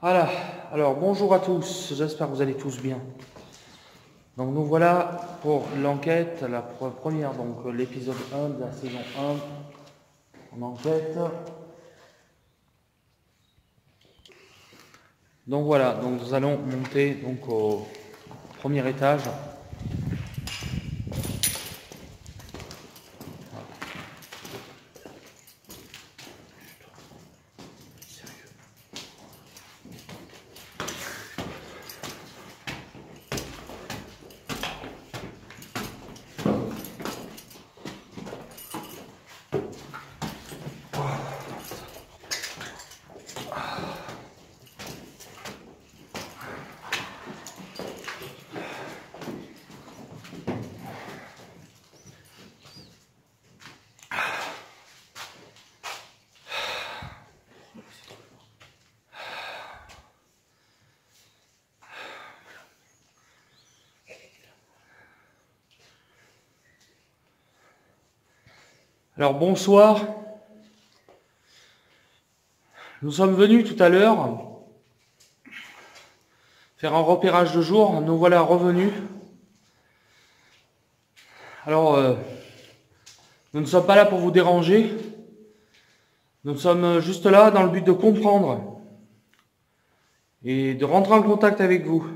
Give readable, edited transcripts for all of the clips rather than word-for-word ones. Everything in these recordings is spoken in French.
Voilà, alors bonjour à tous, j'espère que vous allez tous bien. Donc nous voilà pour l'enquête, la première, donc l'épisode 1 de la saison 1 en enquête. Donc voilà, donc nous allons monter donc au premier étage. Alors bonsoir, nous sommes venus tout à l'heure faire un repérage de jour, nous voilà revenus. Alors nous ne sommes pas là pour vous déranger, nous sommes juste là dans le but de comprendre et de rentrer en contact avec vous.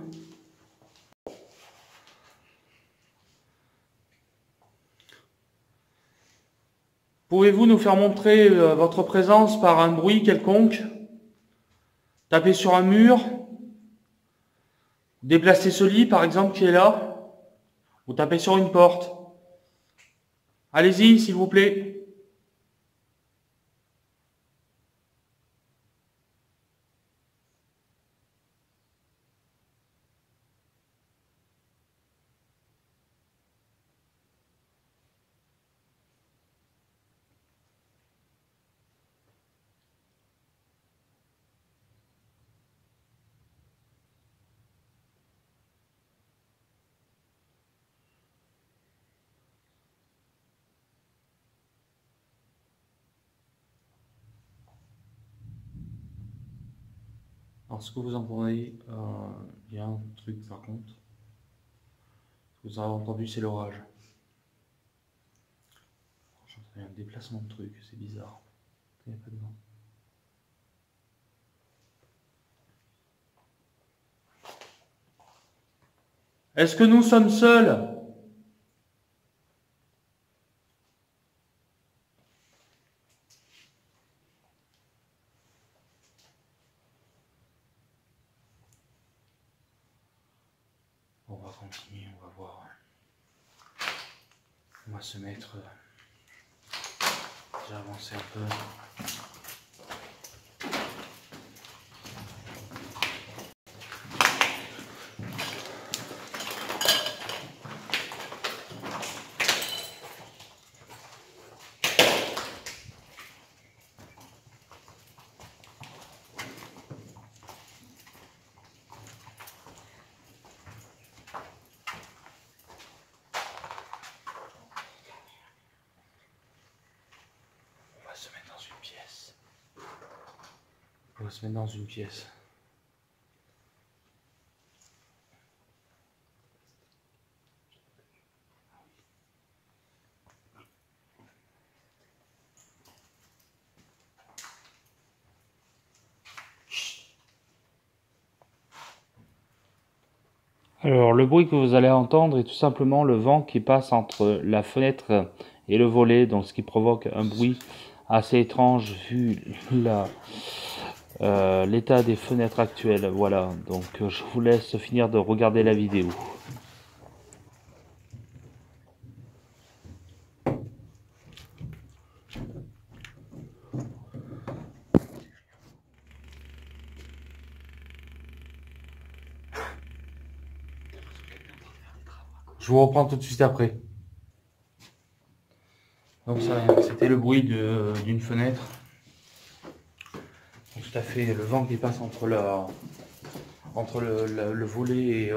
Pouvez-vous nous faire montrer votre présence par un bruit quelconque? Taper sur un mur? Déplacer ce lit, par exemple, qui est là? Ou taper sur une porte? Allez-y, s'il vous plaît. Alors, ce que vous entendez, il y a un truc par contre. Ce que vous avez entendu, c'est l'orage. J'entends un déplacement de truc, c'est bizarre. Il n'y a pas de vent. Est-ce que nous sommes seuls? On va continuer, on va voir. On va se mettre... J'ai avancé un peu. On va se mettre dans une pièce. On va se mettre dans une pièce. Alors, le bruit que vous allez entendre est tout simplement le vent qui passe entre la fenêtre et le volet, donc ce qui provoque un bruit assez étrange vu l'état des fenêtres actuelles. Voilà, donc je vous laisse finir de regarder la vidéo. Je vous reprends tout de suite après. Donc ça, c'était le bruit d'une fenêtre. Donc, tout à fait le vent qui passe entre le volet et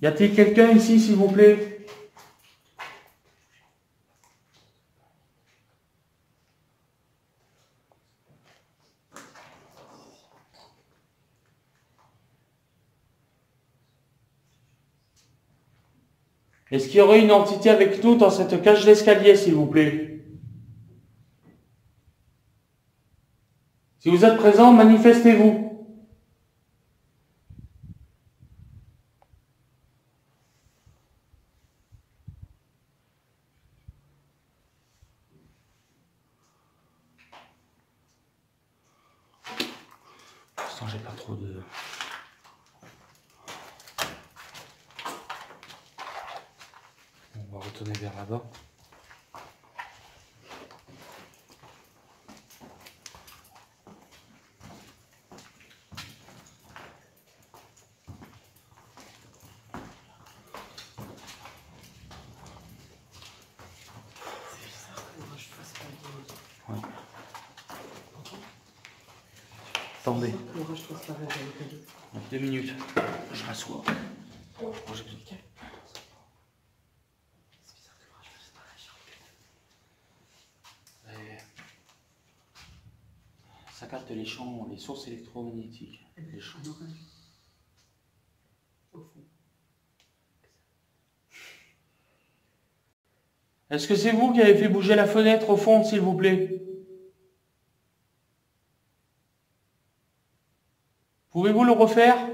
Y a-t-il quelqu'un ici, s'il vous plaît? Est-ce qu'il y aurait une entité avec nous dans cette cage d'escalier, s'il vous plaît? Si vous êtes présent, manifestez-vous. Pour l'instant, j'ai pas trop de... On va retourner vers là-bas. Ouais. Attendez. 2 minutes. Je m'assois. Ça capte les champs, les sources électromagnétiques. Les champs. Est-ce que c'est vous qui avez fait bouger la fenêtre au fond, s'il vous plaît? Pouvez-vous le refaire?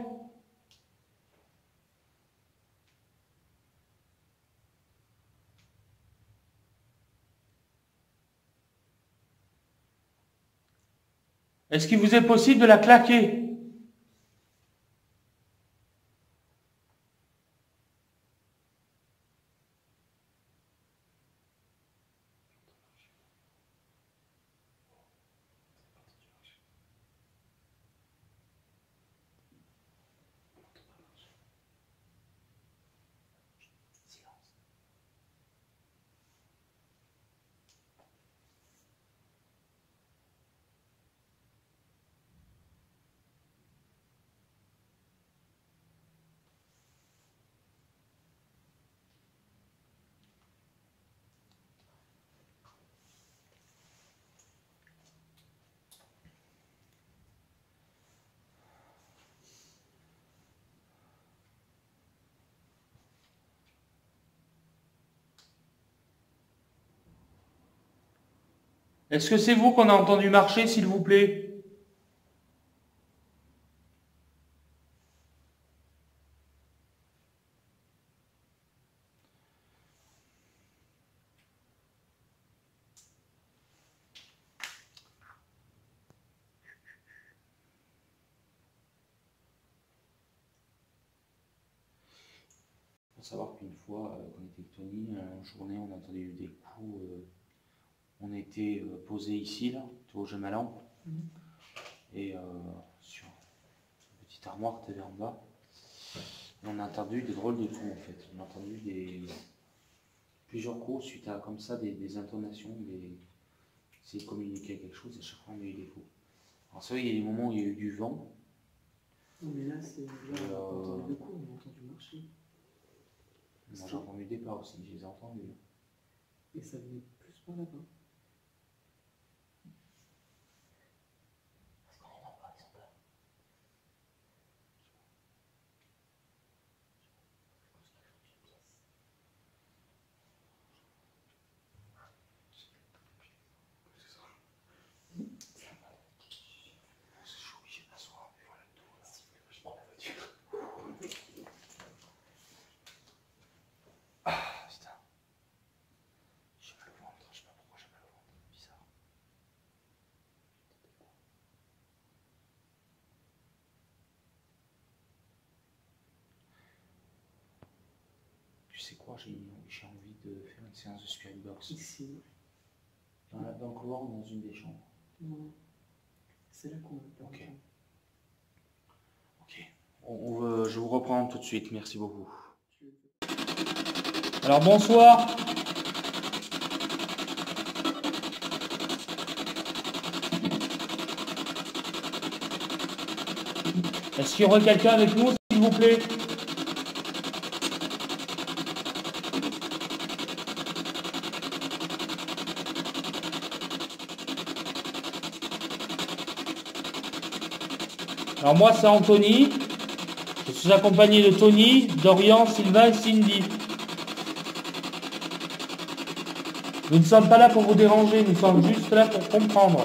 Est-ce qu'il vous est possible de la claquer? Est-ce que c'est vous qu'on a entendu marcher, s'il vous plaît? Il faut savoir qu'une fois qu'on était avec Tony, en journée, on a entendu des coups. On était posé ici, là, au jeu ma lampe, et sur une petite armoire qui était en bas. Et on a entendu des drôles de coups, en fait. On a entendu plusieurs coups suite à comme ça des intonations, essayer de communiquer quelque chose, et à chaque fois on a eu des coups. Alors c'est vrai, il y a des moments où il y a eu du vent. Non mais là, c'est on a entendu deux coups, on a entendu marcher. Moi j'ai entendu des pas aussi, je les ai entendus. Et ça venait plus par là-bas. Parce qu'on est nombreux, ils ont peur. Tu sais quoi, j'ai envie de faire une séance de spirit box. Ici. Dans le couloir ou dans une des chambres? Non. C'est là qu'on va faire. Ok. Ok. Je vous reprends tout de suite, merci beaucoup. Alors bonsoir. Est-ce qu'il y aurait quelqu'un avec nous, s'il vous plaît? Alors moi c'est Anthony. Je suis accompagné de Tony, Dorian, Sylvain et Cindy. Nous ne sommes pas là pour vous déranger, nous sommes juste là pour comprendre.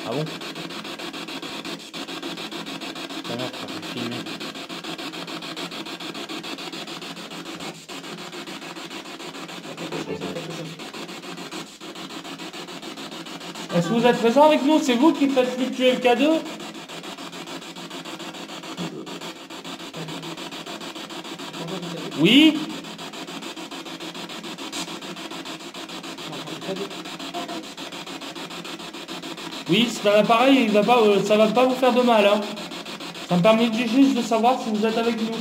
Ah bon? Ça va, ça fait filmer. Est-ce que vous êtes présent avec nous? C'est vous qui faites fluctuer le K2? Oui? Oui, c'est un appareil, ça va pas vous faire de mal. Hein. Ça me permet juste de savoir si vous êtes avec nous.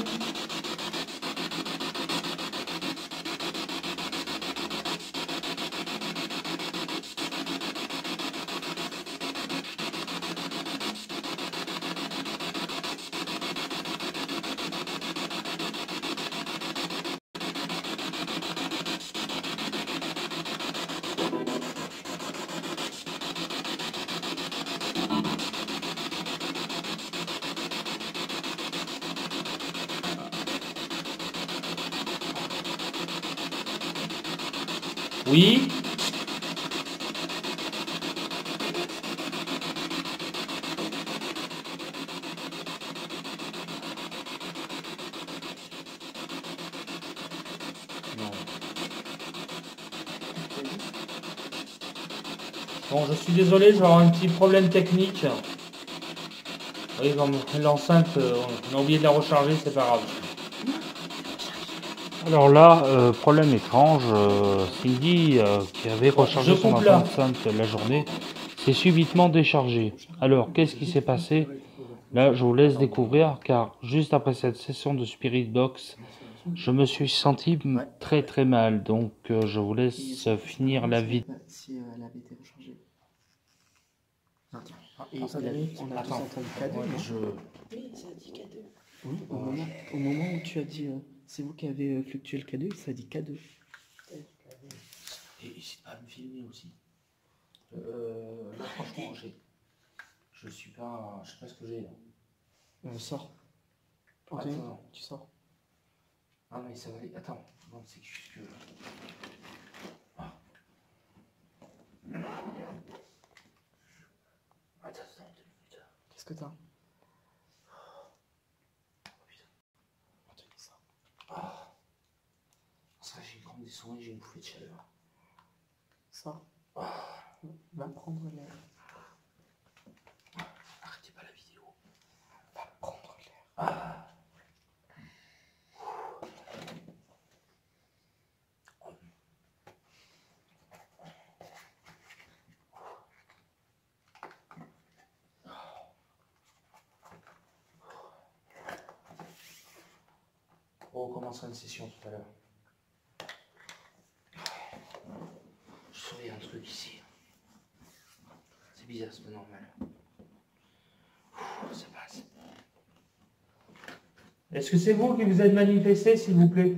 Oui? Non. Bon, je suis désolé, je vais avoir un petit problème technique. Oui, l'enceinte, on a oublié de la recharger, c'est pas grave. Alors là, problème étrange, Cindy, qui avait rechargé son coupe là. enceinte la journée, s'est subitement déchargée. Alors, qu'est-ce qui s'est passé? Là, je vous laisse découvrir, car juste après cette session de Spirit Box, je me suis senti très très mal. Donc, je vous laisse finir la vidéo. Si elle avait été rechargée. Ah, Et on a tous entendu K2, ouais, non? Oui, ça a dit K2. Oui, au moment où tu as dit c'est vous qui avez fluctué le K2, ça a dit K2. Et n'hésite pas à me filmer aussi. Là, franchement, je suis pas. Je sais pas ce que j'ai là. Sors. Anthony, Attends. tu sors. Ah, mais ça va aller. Attends. Non, c'est juste que. Ah. Attends, 2 minutes. Qu'est-ce que t'as? Anthony, sors. Ah. Ça, j'ai une grande descendue, j'ai une bouffée de chaleur. Sors. Ah. Va prendre l'air. Arrêtez pas la vidéo. Va prendre l'air. Ah. On recommencera une session tout à l'heure. Je surveille un truc ici. C'est bizarre, c'est pas normal. Ça passe. Est-ce que c'est vous qui vous êtes manifesté, s'il vous plaît?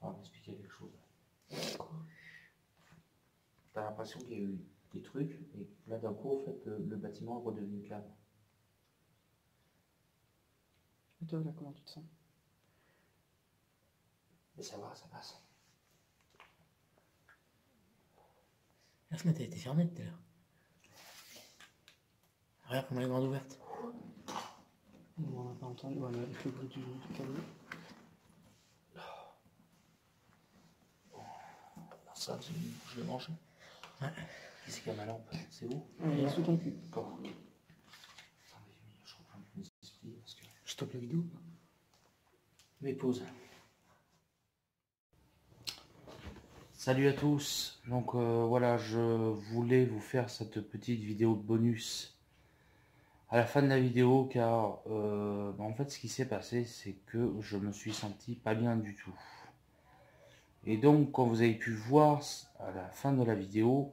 On va m'expliquer quelque chose. T'as l'impression qu'il y a eu des trucs, et là d'un coup, en fait, le bâtiment est redevenu calme. Et toi, là, comment tu te sens? Et ça va, ça passe. La fenêtre a été fermée tout à l'heure. Regarde comment elle est grande ouverte. On n'a pas entendu, ouais, avec le bruit du K2. Ça, je l'ai mangé. Ouais. Qui c'est qui a ma lampe? C'est où? Il est sous ton cul. D'accord. Attendez, je reprends mes esprits parce que. Je stoppe la vidéo. Mais pause. Salut à tous, donc voilà, je voulais vous faire cette petite vidéo de bonus à la fin de la vidéo car en fait ce qui s'est passé c'est que je me suis senti pas bien du tout. Et donc quand vous avez pu voir à la fin de la vidéo,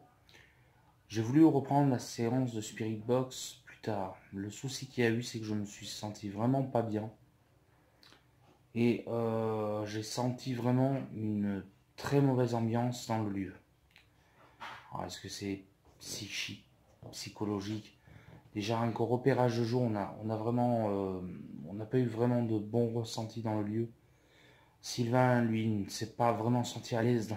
j'ai voulu reprendre la séance de Spirit Box plus tard. Le souci qu'il y a eu c'est que je me suis senti vraiment pas bien. Et j'ai senti vraiment une très mauvaise ambiance dans le lieu. Alors, est-ce que c'est psychique, psychologique? Déjà, un repérage de jour, on a vraiment, on n'a pas eu vraiment de bons ressentis dans le lieu. Sylvain, lui, ne s'est pas vraiment senti à l'aise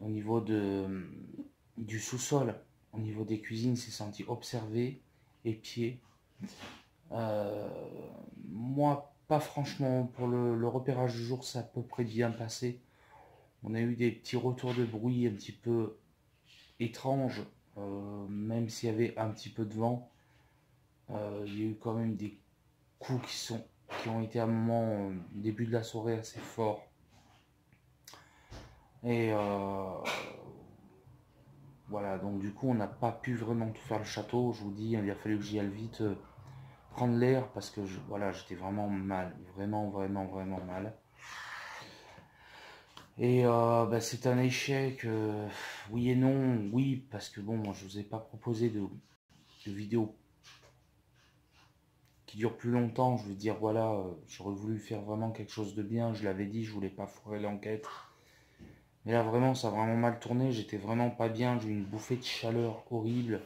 au niveau du sous-sol. Au niveau des cuisines, il s'est senti observé, épié. Moi, pas franchement, pour le repérage du jour, ça a à peu près bien passé. On a eu des petits retours de bruit un petit peu étranges, même s'il y avait un petit peu de vent. Il y a eu quand même des coups qui ont été à un moment, début de la soirée, assez forts. Et voilà, donc du coup, on n'a pas pu vraiment tout faire le château. Je vous dis, il a fallu que j'y aille vite prendre l'air parce que voilà, j'étais vraiment mal, vraiment mal. Et c'est un échec, oui et non, oui, parce que bon, moi je vous ai pas proposé de vidéo qui dure plus longtemps. Je veux dire, voilà, j'aurais voulu faire vraiment quelque chose de bien, je l'avais dit, je voulais pas foirer l'enquête. Mais là vraiment, ça a vraiment mal tourné, j'étais vraiment pas bien, j'ai eu une bouffée de chaleur horrible,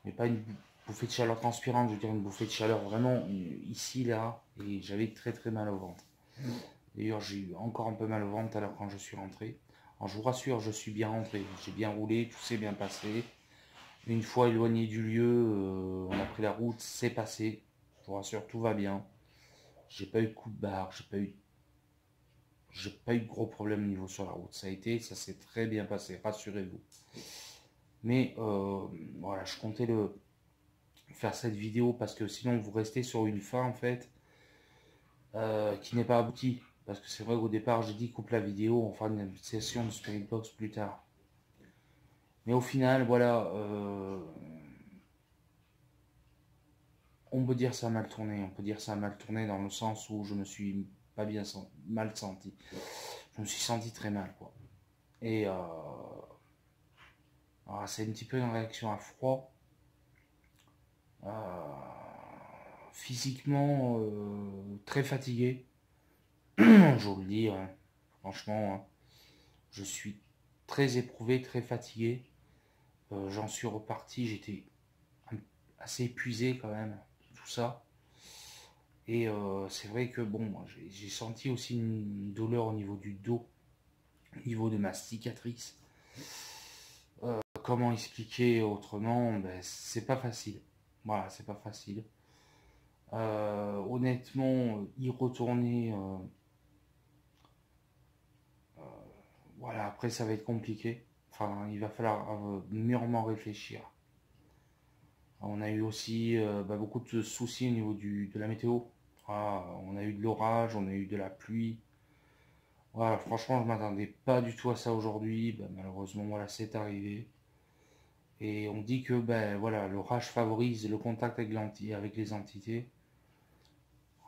mais pas une bouffée de chaleur transpirante, je veux dire une bouffée de chaleur vraiment ici, là, et j'avais très mal au ventre. D'ailleurs, j'ai eu encore un peu mal au ventre tout à l'heure quand je suis rentré. Alors, je vous rassure, je suis bien rentré. J'ai bien roulé, tout s'est bien passé. Une fois éloigné du lieu, on a pris la route, c'est passé. Je vous rassure, tout va bien. J'ai pas eu de coup de barre, j'ai pas eu de gros problèmes au niveau sur la route. Ça s'est très bien passé, rassurez-vous. Mais voilà, je comptais faire cette vidéo parce que sinon vous restez sur une fin en fait qui n'est pas aboutie. Parce que c'est vrai qu'au départ, j'ai dit coupe la vidéo, on fera une session de Spirit Box plus tard. Mais au final, voilà, on peut dire ça a mal tourné. On peut dire ça a mal tourné dans le sens où je me suis pas bien mal senti. Je me suis senti très mal, quoi. Et c'est un petit peu une réaction à froid. Physiquement, très fatigué. Je vous le dis, hein, franchement, hein, je suis très éprouvé, très fatigué. J'en suis reparti, j'étais assez épuisé quand même, tout ça. Et c'est vrai que bon, j'ai senti aussi une douleur au niveau du dos, au niveau de ma cicatrice. Comment expliquer autrement? C'est pas facile. Voilà, c'est pas facile. Honnêtement, y retourner, voilà, après ça va être compliqué. Enfin, il va falloir mûrement réfléchir. On a eu aussi beaucoup de soucis au niveau de la météo. On a eu de l'orage, on a eu de la pluie. Voilà, franchement, je ne m'attendais pas du tout à ça aujourd'hui. Malheureusement, voilà, c'est arrivé. Et on dit que voilà, l'orage favorise le contact avec les entités.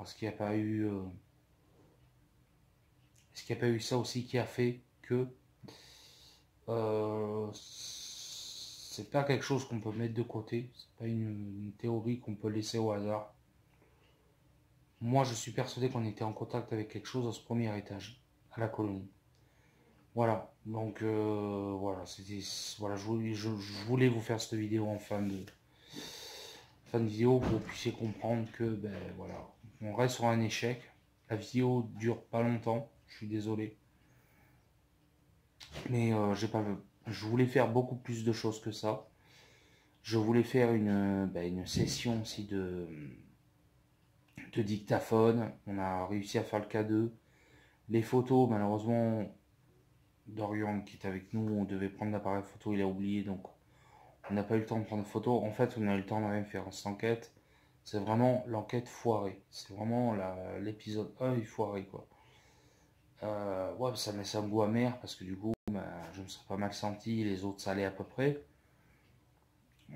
Est-ce qu'il n'y a pas eu, ça aussi qui a fait que c'est pas quelque chose qu'on peut mettre de côté, c'est pas une théorie qu'on peut laisser au hasard. Moi, je suis persuadé qu'on était en contact avec quelque chose à ce premier étage, à la colonie. Voilà, donc voilà, voilà, je voulais vous faire cette vidéo en fin de vidéo pour que vous puissiez comprendre que voilà, on reste sur un échec. La vidéo dure pas longtemps, je suis désolé. Mais je voulais faire beaucoup plus de choses que ça. Je voulais faire une session aussi de dictaphone. On a réussi à faire le K2. Les photos, malheureusement, Dorian qui est avec nous, on devait prendre l'appareil photo, il a oublié, donc on n'a pas eu le temps de prendre de photos. En fait, on a eu le temps de rien faire. Cette enquête, c'est vraiment l'enquête foirée. C'est vraiment l'épisode 1 foiré, quoi. Ouais, ça me laisse un goût amer parce que du coup, bah, je me serais pas mal senti, les autres ça allait à peu près.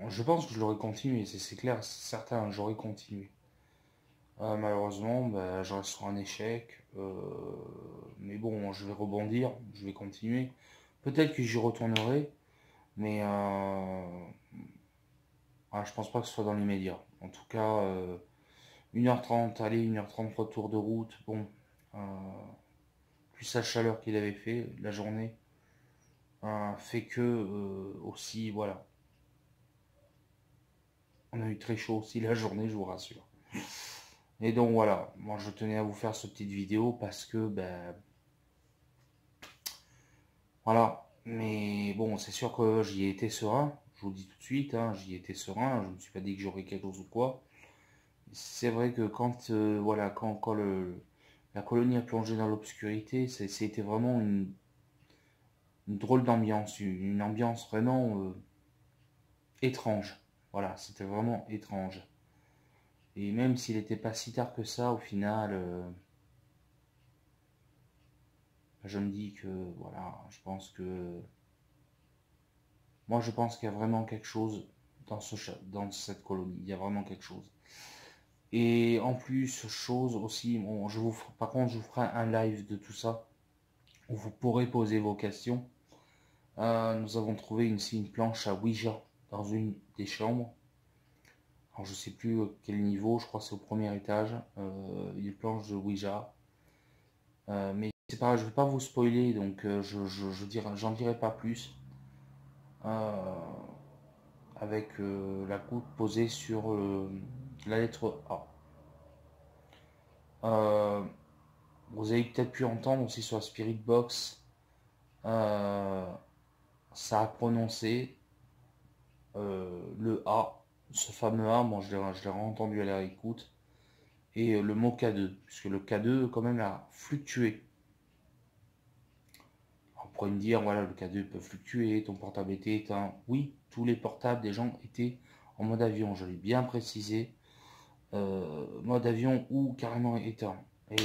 Je pense que je l'aurais continué, c'est clair, c'est certain, j'aurais continué. Malheureusement, bah, je reste sur un échec. Mais bon, je vais rebondir, je vais continuer. Peut-être que j'y retournerai, mais je pense pas que ce soit dans l'immédiat. En tout cas, 1h30 aller, 1h30 retour de route. Bon, euh, plus la chaleur qu'il avait fait la journée, fait que aussi, voilà. On a eu très chaud aussi la journée, je vous rassure. Et donc voilà, moi je tenais à vous faire cette petite vidéo parce que, ben, voilà. Mais bon, c'est sûr que j'y ai été serein, je vous le dis tout de suite, hein, j'y ai été serein, je ne me suis pas dit que j'aurais quelque chose ou quoi. C'est vrai que quand, voilà, quand la colonie a plongé dans l'obscurité, c'était vraiment une drôle d'ambiance, une ambiance vraiment étrange. Voilà, c'était vraiment étrange. Et même s'il n'était pas si tard que ça, au final, je me dis que, voilà, je pense que... Moi, je pense qu'il y a vraiment quelque chose dans cette colonie. Il y a vraiment quelque chose. Et en plus, chose aussi, bon, par contre, je vous ferai un live de tout ça, où vous pourrez poser vos questions. Nous avons trouvé une planche à Ouija dans une des chambres. Alors, je sais plus quel niveau, je crois que c'est au premier étage. Une planche de Ouija. Mais c'est pas, je vais pas vous spoiler, donc j'en dirai pas plus. Avec la goutte posée sur la lettre A. Vous avez peut-être pu entendre aussi sur la Spirit Box, ça a prononcé le A, ce fameux A, bon, je l'ai entendu à la réécoute, et le mot K2, puisque le K2 quand même a fluctué. On pourrait me dire, voilà, le K2 peut fluctuer, ton portable était éteint. Oui, tous les portables des gens étaient en mode avion, je l'ai bien précisé, mode avion ou carrément éteint. Et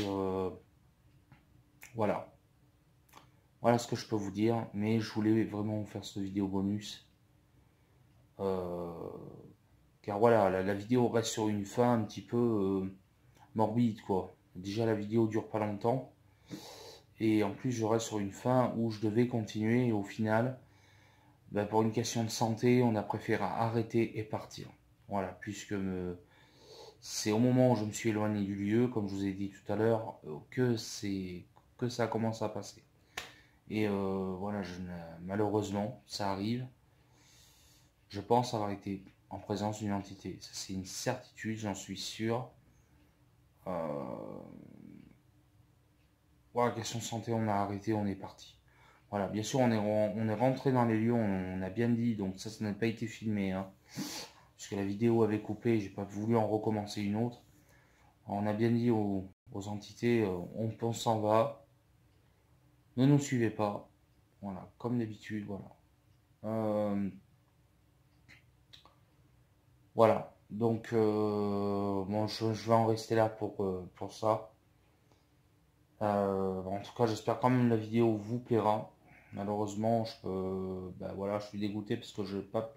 voilà. Voilà ce que je peux vous dire, mais je voulais vraiment vous faire cette vidéo bonus. Car voilà, la vidéo reste sur une fin un petit peu morbide, quoi. Déjà, la vidéo dure pas longtemps. Et en plus, je reste sur une fin où je devais continuer. Et au final, ben, pour une question de santé, on a préféré arrêter et partir. Voilà, puisque c'est au moment où je me suis éloigné du lieu, comme je vous ai dit tout à l'heure, que ça commence à passer. Et voilà, malheureusement, ça arrive. Je pense avoir été en présence d'une entité. Ça, c'est une certitude, j'en suis sûr. Voilà, question de santé, on a arrêté, on est parti. Voilà, bien sûr, on est rentré dans les lieux, on a bien dit, donc ça n'a pas été filmé, hein, puisque la vidéo avait coupé, j'ai pas voulu en recommencer une autre. On a bien dit aux entités, on s'en va, ne nous suivez pas. Voilà, comme d'habitude, voilà. Voilà, donc bon, je vais en rester là pour ça. En tout cas, j'espère quand même que la vidéo vous plaira. Malheureusement, ben voilà, je suis dégoûté parce que j'ai pas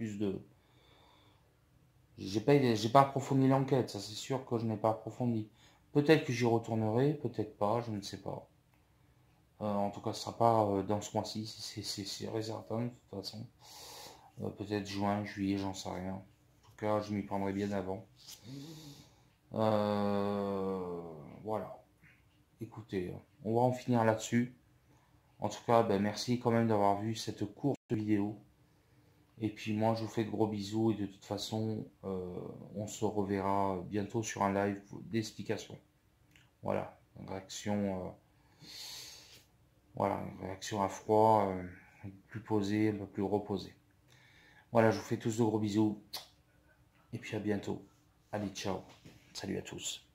approfondi l'enquête. Ça, c'est sûr que je n'ai pas approfondi. Peut-être que j'y retournerai, peut-être pas, je ne sais pas. En tout cas, ce sera pas dans ce mois-ci, c'est certain de toute façon. Peut-être juin, juillet, j'en sais rien. En tout cas, je m'y prendrai bien avant. Voilà. Écoutez, on va en finir là-dessus. En tout cas, ben, merci quand même d'avoir vu cette courte vidéo. Et puis moi, je vous fais de gros bisous. Et de toute façon, on se reverra bientôt sur un live d'explication. Voilà, voilà, une réaction à froid, plus posée, un peu plus reposée. Voilà, je vous fais tous de gros bisous. Et puis à bientôt. Allez, ciao. Salut à tous.